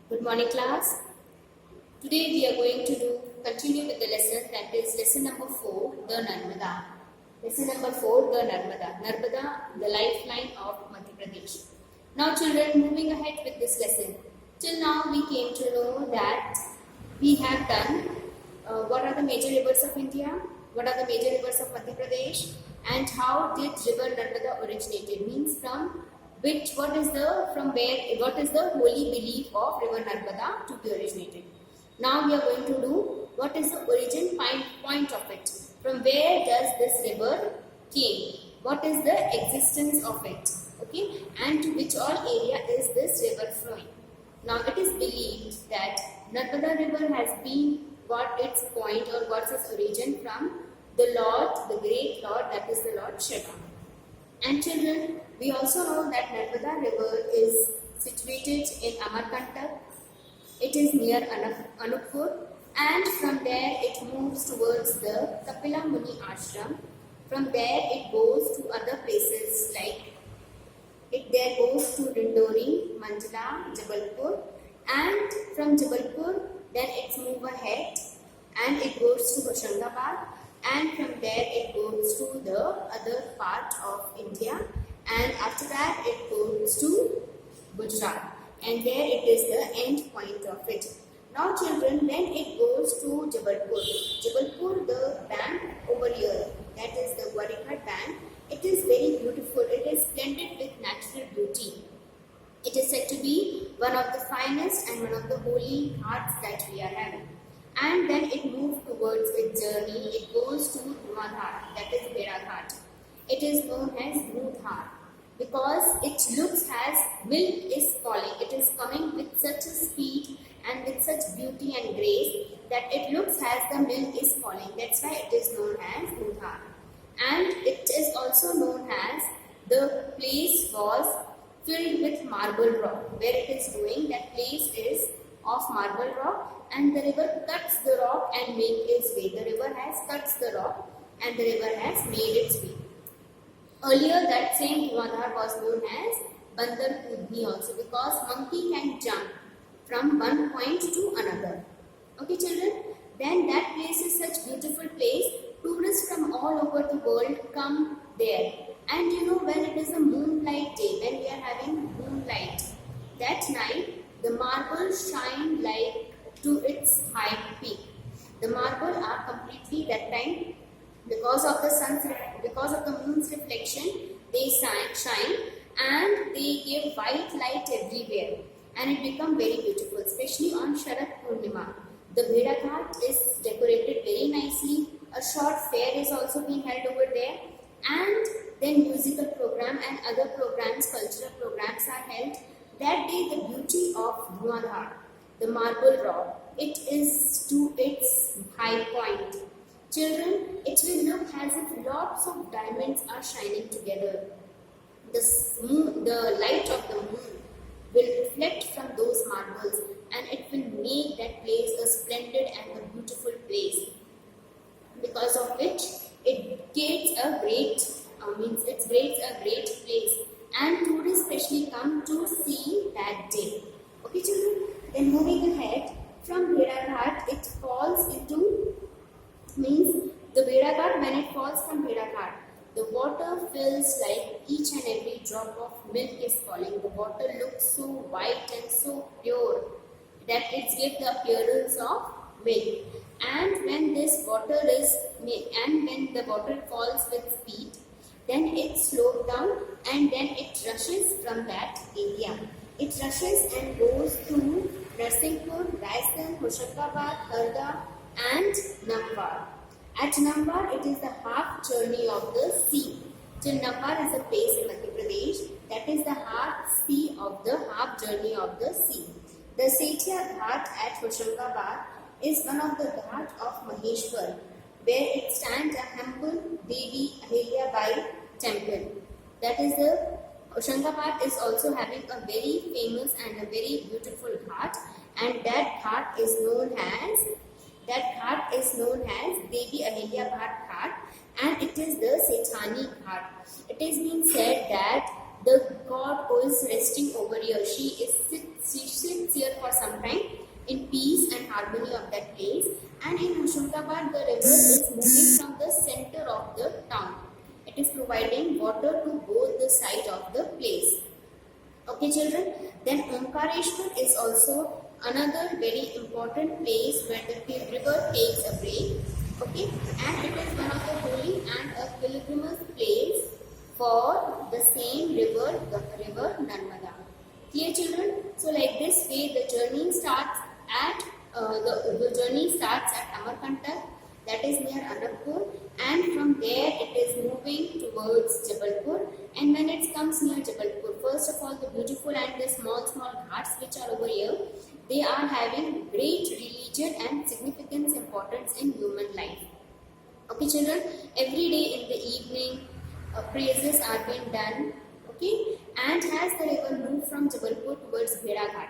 Good morning, class. Today we are going to continue with the lesson, that is lesson number 4, the Narmada. Lesson number 4, the Narmada. Narmada, the lifeline of Madhya Pradesh. Now children, moving ahead with this lesson. Till now we came to know that we have done what are the major rivers of India, what are the major rivers of Madhya Pradesh, and how did river Narmada originated, means what is the holy belief of river Narmada to be originated. Now we are going to do what is the origin point of it. From where does this river came? What is the existence of it? Okay, and to which all area is this river flowing? Now it is believed that Narmada river has got its point or got its origin from the Lord, the great Lord, that is the Lord Shiva. And children, we also know that Narmada river is situated in Amarkantak. It is near Anuppur, and from there it moves towards the Kapila Muni Ashram. From there it goes to other places like it there goes to Dindori, Manjula, Jabalpur, and from Jabalpur then it moves ahead and it goes to Hoshangabad, and from there it goes to the other part of India, and after that it goes to Gujarat, and there it is the end point of it. Now children, when it goes to Jabalpur, the bank over here, that is the Gwarighar bank, it is very beautiful, it is splendid with natural beauty. It is said to be one of the finest and one of the holy ghats that we are having. And then it moves towards its journey, it goes to Dhruwadhar, that is Bhairaghat. It is known as Dhrudhar because it looks as milk is falling. It is coming with such a speed and with such beauty and grace that it looks as the milk is falling. That's why it is known as Dhrudhar. And it is also known as the place was filled with marble rock. Where it is going, that place is of marble rock, and the river cuts the rock and makes its way. The river has cuts the rock and the river has made its way. Earlier that same Dhruwadhar was known as Bandar Kudni also, because monkey can jump from one point to another. Okay children, then that place is such beautiful place. Tourists from all over the world come there. And you know, when it is a moonlight day, when we are having moonlight, that night the marbles shine like to its high peak. The marble are completely that time, because of the moon's reflection, they shine and they give white light everywhere, and it become very beautiful, especially on Sharat Purnima. The Bhairaghat is decorated very nicely. A short fair is also being held over there, and then musical program and other programs, cultural programs are held. That day the beauty of Dhruwadhar, the marble rock, it is to its high point. Children, it will look as if lots of diamonds are shining together. The light of the moon will reflect from those marbles, and it will make that place a splendid and a beautiful place. Because of which it creates a great place, and tourists especially come to see that day. Okay children, then moving ahead, from Bhairaghat it falls into, means the Bhairaghat, when it falls from Bhairaghat, the water feels like each and every drop of milk is falling. The water looks so white and so pure that it gives the appearance of milk. And when when the water falls with speed, then it slows down and then it rushes from that area. It rushes and goes to Narsinghpur, Raisan, Hoshangabad, Kharda and Namwar. At Namwar, it is the half journey of the sea. Till Namwar is a place in Madhya Pradesh, that is the half journey of the sea. The Sethia Ghat at Hoshangabad is one of the ghats of Maheshwar, where it stands a humble Devi Ahilyabai temple. That is the Hoshangabad is also having a very famous and a very beautiful ghat, and that ghat is known as Devi Ahilyabai Ghat, and it is the Sethani Ghat. It is being said that the god who is resting over here, she sits there for some time in peace and harmony of that place. And in Hoshangabad, the river is moving from the center of the town. It is providing water to both the sides of the place. Okay, children. Then Omkareshwar is also another very important place where the river takes a break. Okay, and it is one of the holy and a pilgrimage place for the same river, the river Narmada. Clear, children? So like this way, the journey starts at Amarkantak, that is near Anandpur, and from there it is moving towards Jabalpur. And when it comes near Jabalpur, first of all, the beautiful and the small ghats which are over here, they are having great religion and significance importance in human life. Okay, children, every day in the evening praises are being done. Okay, and as the river moves from Jabalpur towards Bhedaghat,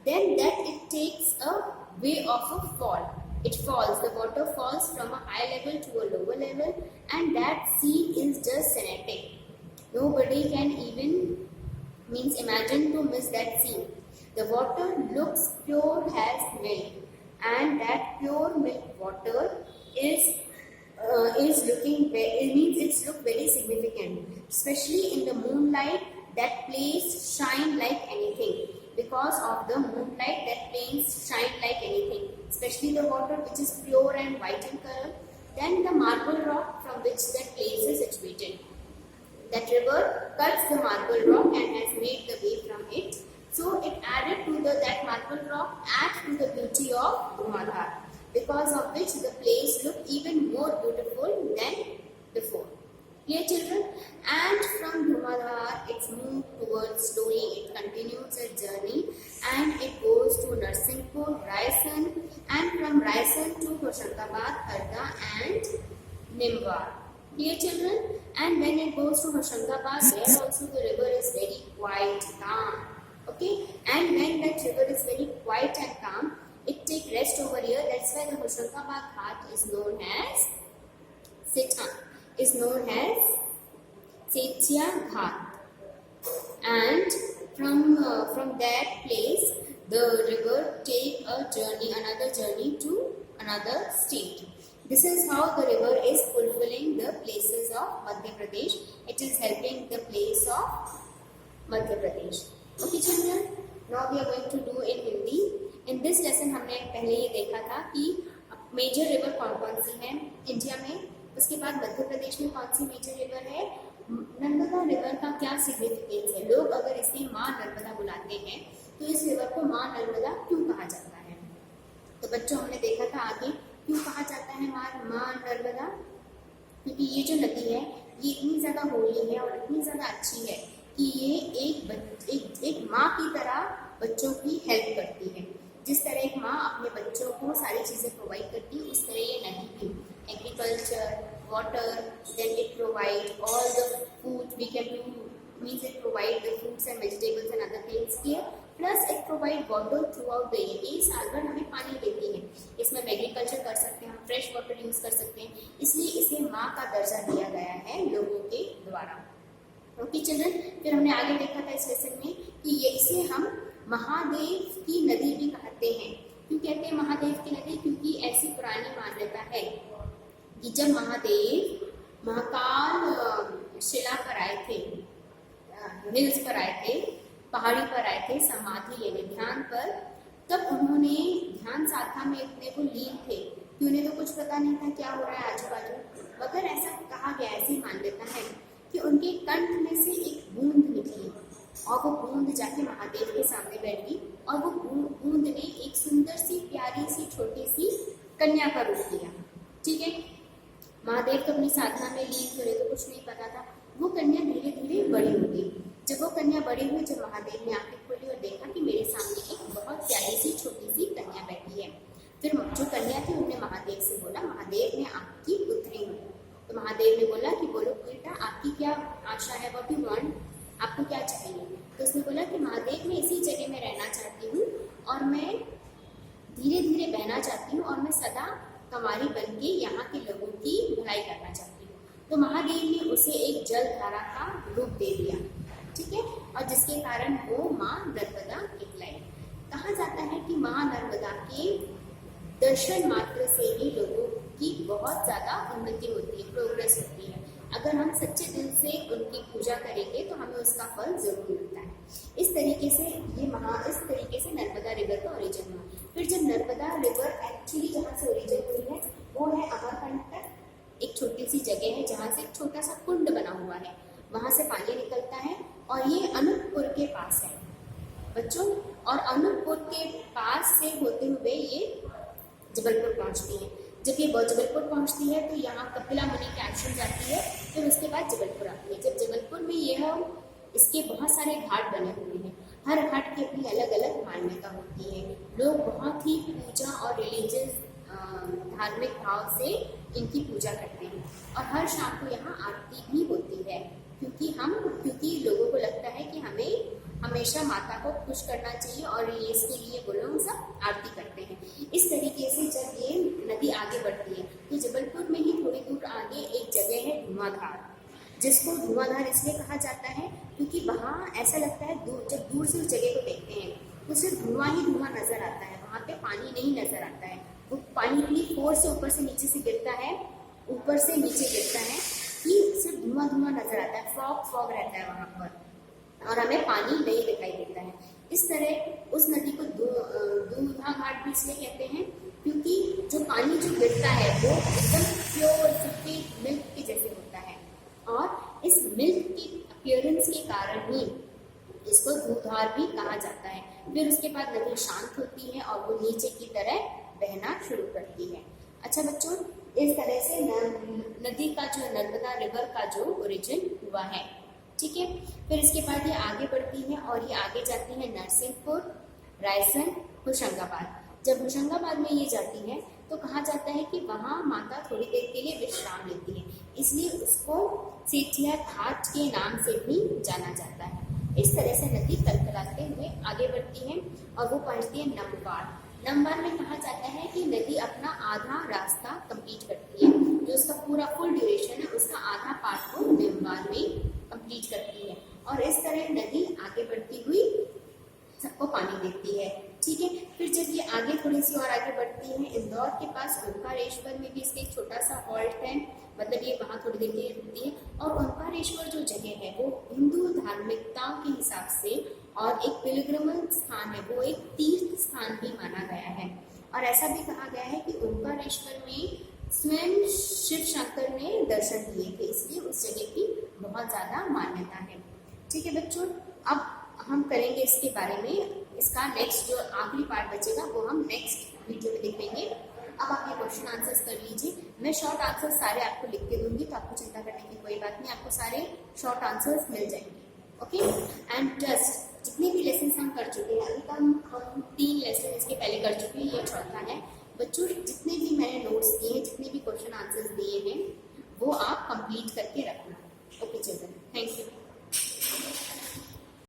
then that it takes a way of a fall. It falls, the water falls from a high level to a lower level, and that scene is just scenic. Nobody can even imagine to miss that scene. The water looks pure as milk, and that pure milk water is looking it's look very significant, especially in the moonlight. That place shine like anything. Because of the moonlight, that place shine like anything, especially the water which is pure and white in color. Then the marble rock from which that place is situated. That river cuts the marble rock and has made the way from it. So it added to that marble rock, adds to the beauty of Dhumadhar, because of which the place looked even more beautiful than before. Clear, children? And from Dhumadhar, it's moved towards slowly, it continues its journey and it goes to Narsinghpur, Raisen, and from Raisen to Hoshangabad, Kharda and Nimwar. Clear, children? And when it goes to Hoshangabad, there also the river is very quiet, calm. Okay? And when that river is very quiet and calm, it takes rest over here. That's why the Hoshangabad Ghat is known as Setya Ghat. And from that place, the river take another journey to another state. This is how the river is fulfilling the places of Madhya Pradesh. It is helping the place of Madhya Pradesh. Okay, children. Now we are going to do in Hindi. In this lesson हमने पहले ये देखा था कि major river कौन सी है India में. उसके बाद मध्य प्रदेश में कौन सी मेजर रिवर है. नर्मदा रिवर का क्या सिग्निफिकेंस है. लोग अगर इसे माँ नर्मदा बुलाते हैं तो इस रिवर को माँ नर्मदा क्यों कहा जाता है. तो बच्चों, हमने देखा था आगे क्यों कहा जाता है माँ नर्मदा. क्योंकि ये जो नदी है ये इतनी ज़्यादा होली है और इतनी ज़्यादा अच्छी है कि ये एक माँ की तरह बच्चों की हेल्प करती है. जिस तरह एक माँ अपने बच्चों को सारी चीज़ें प्रोवाइड करती है, उस तरह ये नदी भी agriculture, water, then it provide all the food we can do, means it provide the fruits and vegetables and other things here, plus it provide water throughout the year. ये साल भर हमें पानी देती है. इसमें हम एग्रीकल्चर कर सकते हैं, हम फ्रेश वाटर यूज़ कर सकते हैं, इसलिए इसे माँ का दर्जा दिया गया है लोगों के द्वारा. Okay, children. फिर हमने आगे देखा था इस लेसन में कि इसे हम महादेव की नदी भी कहते हैं. क्यों कहते हैं महादेव की नदी? क्योंकि ऐसी पुरानी मान्यता है कि जब महादेव महाकाल शिला पर आए थे, हिल्स पर आए थे, पहाड़ी पर आए थे समाधि लेने, ध्यान पर, तब उन्होंने ध्यान साधना में इतने को लीन थे कि उन्हें तो कुछ पता नहीं था क्या हो रहा है आजू बाजू. मगर ऐसा कहा गया, ऐसी मान्यता है कि उनके कंठ में से एक बूंद निकली और वो बूंद जाके महादेव के सामने बैठ गई और वो बूंद ने एक सुंदर सी प्यारी सी छोटी सी कन्या का रूप लिया. ठीक है. महादेव तो अपनी साधना में लीन थे, तो कुछ नहीं पता था. वो कन्या धीरे धीरे बड़ी हो गई. जब वो कन्या बड़ी हुई, जब महादेव ने आंखें खोली और देखा कि मेरे सामने एक बहुत प्यारी सी छोटी सी कन्या बैठी है, फिर जो कन्या थी उन्होंने महादेव से बोला, महादेव मैं आपकी पुत्री हूँ. तो महादेव ने बोला कि बोलो बेटा, आपकी क्या आशा है, व्हाट यू वांट, आपको क्या चाहिए. तो उसने बोला कि महादेव मैं इसी जगह में रहना चाहती हूँ और मैं धीरे धीरे बहना चाहती हूँ और मैं सदा कंवारी बन के यहाँ के लोगों की भलाई करना चाहती हूँ. तो महादेव ने उसे एक जल धारा का रूप दे दिया. ठीक है. और जिसके कारण वो माँ नर्मदा कहा जाता है कि माँ नर्मदा के दर्शन मात्र से ही लोगों की बहुत ज़्यादा उन्नति होती है, प्रोग्रेस होती है। अगर हम सच्चे दिल से उनकी पूजा करेंगे तो हमें उसका फल जरूर मिलता है। इस तरीके से नर्मदा रिवर का ओरिजिन हुआ। फिर जब नर्मदा रिवर एक्चुअली जहाँ से ओरिजिन हुई है वो है अमरकंटक, एक छोटी सी जगह है जहाँ से एक छोटा सा कुंड बना हुआ है, वहाँ से पानी निकलता है और ये अनूपपुर के पास है बच्चों। और अनूपपुर के पास से होते हुए ये जबलपुर पहुँचती है। जब ये जबलपुर पहुँचती है तो यहाँ कपिला मुनि की आश्रम जाती है, फिर उसके बाद जबलपुर आती है। जब जबलपुर में यह इसके बहुत सारे घाट बने हुए हैं, हर घाट की अपनी अलग अलग मान्यता होती है। लोग बहुत ही पूजा और रिलीजियस धार्मिक भाव से इनकी पूजा करते हैं और हर शाम को यहाँ आरती भी होती है, क्योंकि लोगों को लगता है कि हमें हमेशा माता को खुश करना चाहिए और ये इसके लिए वो लोग सब आरती करते हैं। इस तरीके से जब ये नदी आगे बढ़ती है तो जबलपुर में ही थोड़ी दूर आगे एक जगह है धुआंधार, जिसको धुआंधार इसलिए कहा जाता है क्योंकि वहाँ ऐसा लगता है जब दूर से उस जगह को देखते हैं तो सिर्फ धुआं ही धुआं नजर आता है, वहाँ पे पानी नहीं नजर आता है। वो पानी भी फोर्स से ऊपर से नीचे से गिरता है, ऊपर से नीचे गिरता है कि सिर्फ धुआं धुआं नजर आता है, फॉग रहता है वहाँ पर और हमें पानी नहीं दिखाई देता है। इस तरह उस नदी को दूधा घाट भी इसलिए कहते हैं क्योंकि जो पानी जो गिरता है वो एकदम प्योर सफेद मिल्क के जैसे होता है और इस मिल्क की अपीयरेंस के कारण ही इसको दूधार भी कहा जाता है। फिर उसके बाद नदी शांत होती है और वो नीचे की तरह बहना शुरू करती है। अच्छा बच्चों, इस तरह से नदी का जो नर्मदा रिवर का जो ओरिजिन हुआ है, ठीक है। फिर इसके बाद ये आगे बढ़ती है और ये आगे जाती है नरसिंहपुर, रायसन, होशंगाबाद। जब होशंगाबाद में ये जाती है तो कहा जाता है कि वहाँ माता थोड़ी देर के लिए विश्राम लेती है, इसलिए उसको सेठिया घाट के नाम से भी जाना जाता है। इस तरह से नदी कलकलाते हुए आगे बढ़ती है और वो पहुँचती है नमवार। नंबर में कहा जाता है कि नदी अपना आधा रास्ता कंप्लीट करती है, जो उसका पूरा फुल ड्यूरेशन है उसका आधा पार्ट वो नंबर में कंप्लीट करती है और इस तरह नदी आगे बढ़ती हुई सबको पानी देती है, ठीक है। फिर जब ये आगे थोड़ी सी और आगे बढ़ती है, इंदौर के पास ओंकारेश्वर में भी इसका एक छोटा सा हॉल्ट है, मतलब ये वहाँ थोड़ी देर के लिए रुकती है। और ओंकारेश्वर जो जगह है वो हिंदू धार्मिकताओं के हिसाब से और एक पिलग्रिमल स्थान है, वो एक तीर्थ स्थान भी माना गया है। और ऐसा भी कहा गया है कि ओंकारेश्वर में स्वयं शिव शंकर ने दर्शन दिए थे, इसलिए उस जगह की बहुत ज़्यादा मान्यता है, ठीक है बच्चों। अब हम करेंगे इसके बारे में, इसका नेक्स्ट जो आखिरी पार्ट बचेगा वो हम नेक्स्ट वीडियो में देखेंगे। अब आप ये क्वेश्चन आंसर्स कर लीजिए, मैं शॉर्ट आंसर्स सारे आपको लिख के दूंगी तो आपको चिंता करने की कोई बात नहीं, आपको सारे शॉर्ट आंसर्स मिल जाएंगे, ओके। And just